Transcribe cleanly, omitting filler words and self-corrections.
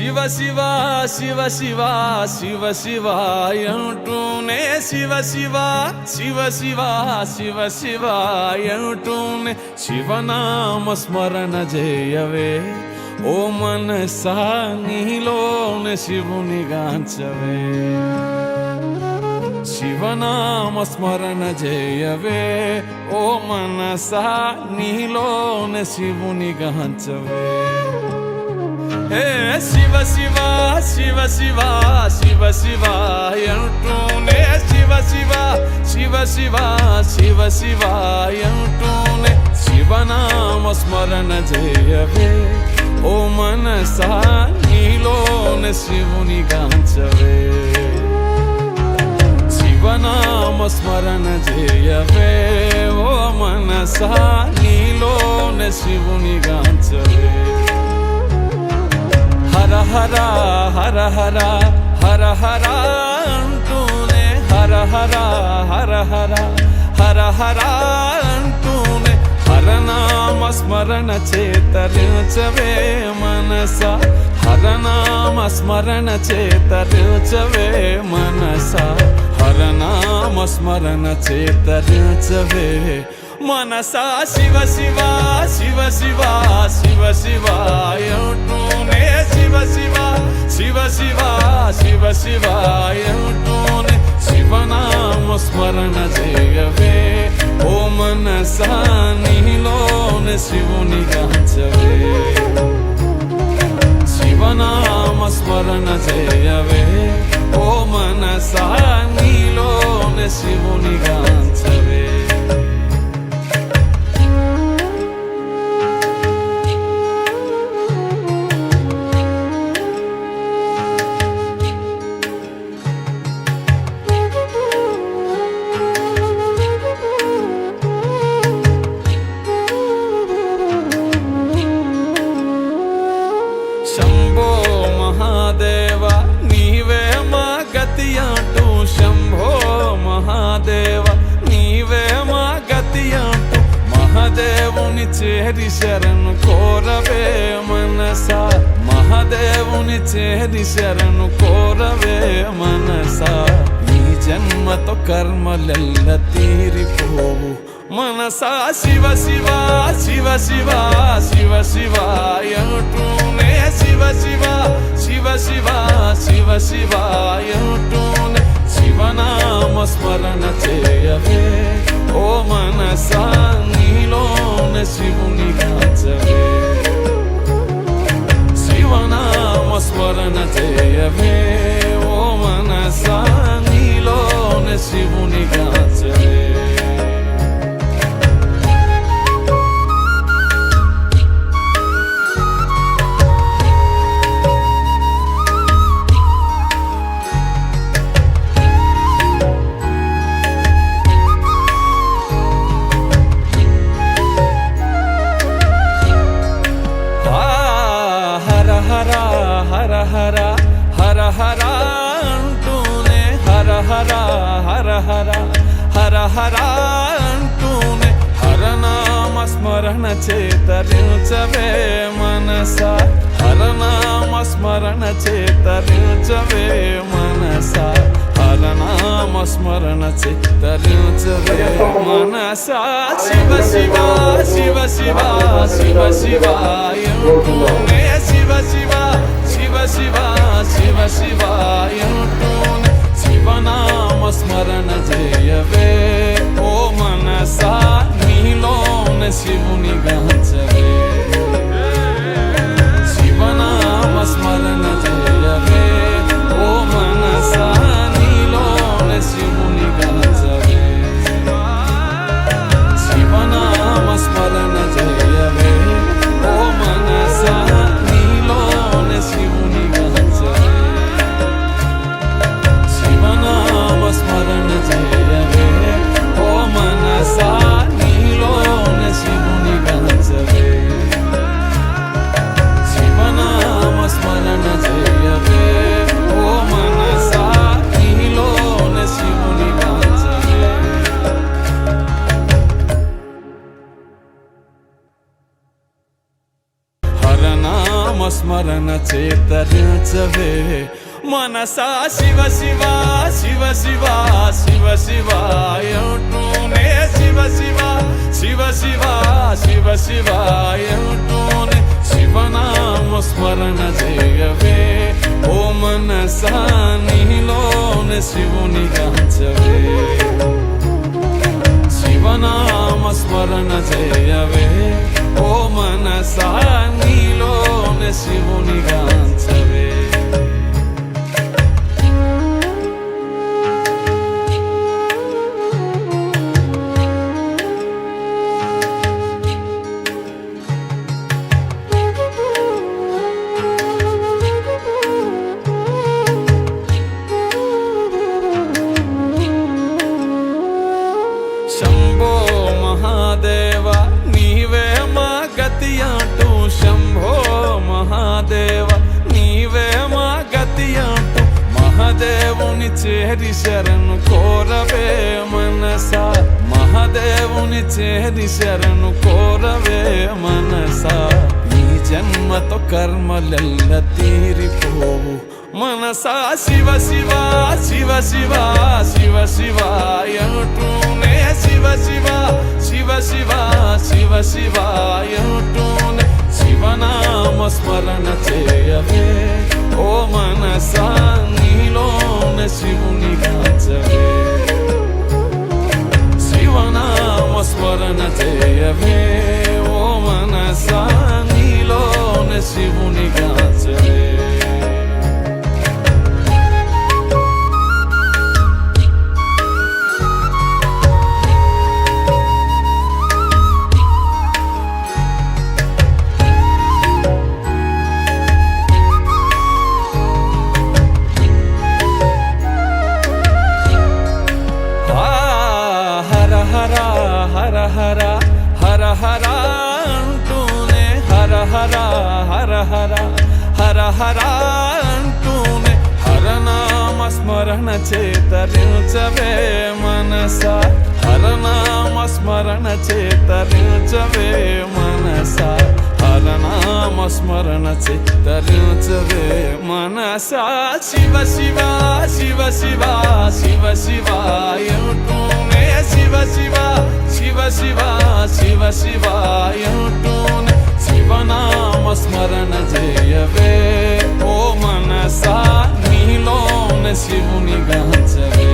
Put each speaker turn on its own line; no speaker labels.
శివ శివ శివ శివ శివ శివ అంటూనే శివ శివ శివ శివ శివ శివ అంటూనే శివనామ స్మరణ చేయవే ఓ మనసా నీలోనే శివుని గాంచవే శివనామ స్మరణ చేయవే ఓ మనసా నీలోనే శివుని గాంచవే శివ శివ శివ శివ శివ శివ అంటూనే శివ శివ శివ శివ శివ శివ అంటూనే శివనామ స్మరణ చేయవే ఓ మనసా నీలోనే శివుని గాంచవే శివనామ స్మరణ చేయవే ఓ మనసా నీలోనే శివుని గాంచవే హర హర హర హర హర హర అంటూనే హర హర హర హర హర హర అంటూనే హరనామ స్మరణ చేతరించవే మనస హరనామ స్మరణ చేతరించవే మనస హరనామ స్మరణ చేతరించవే మనసా శివ శివ శివ శివ శివ శివ అంటూనే శివ శివ శివ శివ శివ శివ అంటూనే శివనామ స్మరణ చేయవే ఓ మనసా నీలోనే శివుని గాంచవే శివనామ స్మరణ చేయవే ఓ మనసా నీలోనే శివుని గాంచవే శంభో మహాదేవ నీవే మా గతి అంటూ శంభో మహాదేవ నీవే మా గతి అంటూ మహాదేవుని చేరి శరణు కోరవే మనసా మహాదేవుని చేరి శరణు కోరవే మనసా ఈ జన్మతో కర్మలెల్ల తీరిపోవు మనసా శివ శివ శివ శివ శివ శివ అంటూనే శివ శివ శివ శివ శివ శివ అంటూనే శివనామ స్మరణ చేయవే ఓ మనసా నీలోనే శివుని గాంచవే శివనామ స్మరణ చేయవే ఓ మనసా నీలోనే శివుని గాంచవే హర హర హర హర అంటూనే హర హర హర హర హర హర అంటూనే హరనామ స్మరణ చేతరించవే మనస హరనామ స్మరణ చేతరించవే మనస హరనామ స్మరణ చేతరించవే మనస శివ శివ శివ శివ శివ శివ అంటూనే శివ శివ శివ శివ శివ శివ అంటూనే శివనామ స్మరణ చేయవే ఓ మనసా నీలోనే శివుని గాంచవే శివనామ స్మరణ చేయవే ఓ మనసా నీలోనే శివుని గాంచవే శివనామ స్మరణ చేయవే ఓ మనసా నీలోనే శివుని గాంచవే శివనామ స్మరణ చేయవే ఓ మనసా నీలోనే శివుని గాంచవే నామస్మరణ చేతరించవే మనసా శివ శివ శివ శివ శివ శివ అంటూనే శివ శివ శివ శివ శివ శివ అంటూనే శివనామస్మరణ చేయవే ఓ మనసా నీలోనే శివుని గాంచవే శివనామస్మరణ చేయవే ఓ మనసా నీలోనే శివుని గాంచవే శంభో మహాదేవ నీవే మా గతి అంటూ శంభో మహాదేవ నీవే మా గతి అంటూ మహాదేవుని చేరి శరణు కోరవే మనసా మహాదేవుని చేరి శరణు కోరవే మనసా ఈ జన్మతో కర్మలెల్ల తీరిపోవు మనసా శివ శివ శివ శివ శివ శివ అంటూనే శివ శివ శివ శివ శివ శివ అంటూనే శివనామస్మరణ చేయవే ఓ మనసా నీలోనే శివుని గాంచవే శివనామస్మరణ చేయవే ఓ మనసా నీలోనే శివుని గాంచవే హర హర హర హర అంటూనే హర హర హర హర హర హర అంటూనే హరనామస్మరణ చేతరించవే మనసా హరనామస్మరణ చేతరించవే మనసా హరనామస్మరణ చేతరించవే మనసా శివ శివ శివ శివ శివ శివ అంటూనే శివ శివ శివ శివ శివ శివ అంటూనే శివనామస్మరణ చేయవే ఓ మనసా నీలోనే శివుని గాంచవే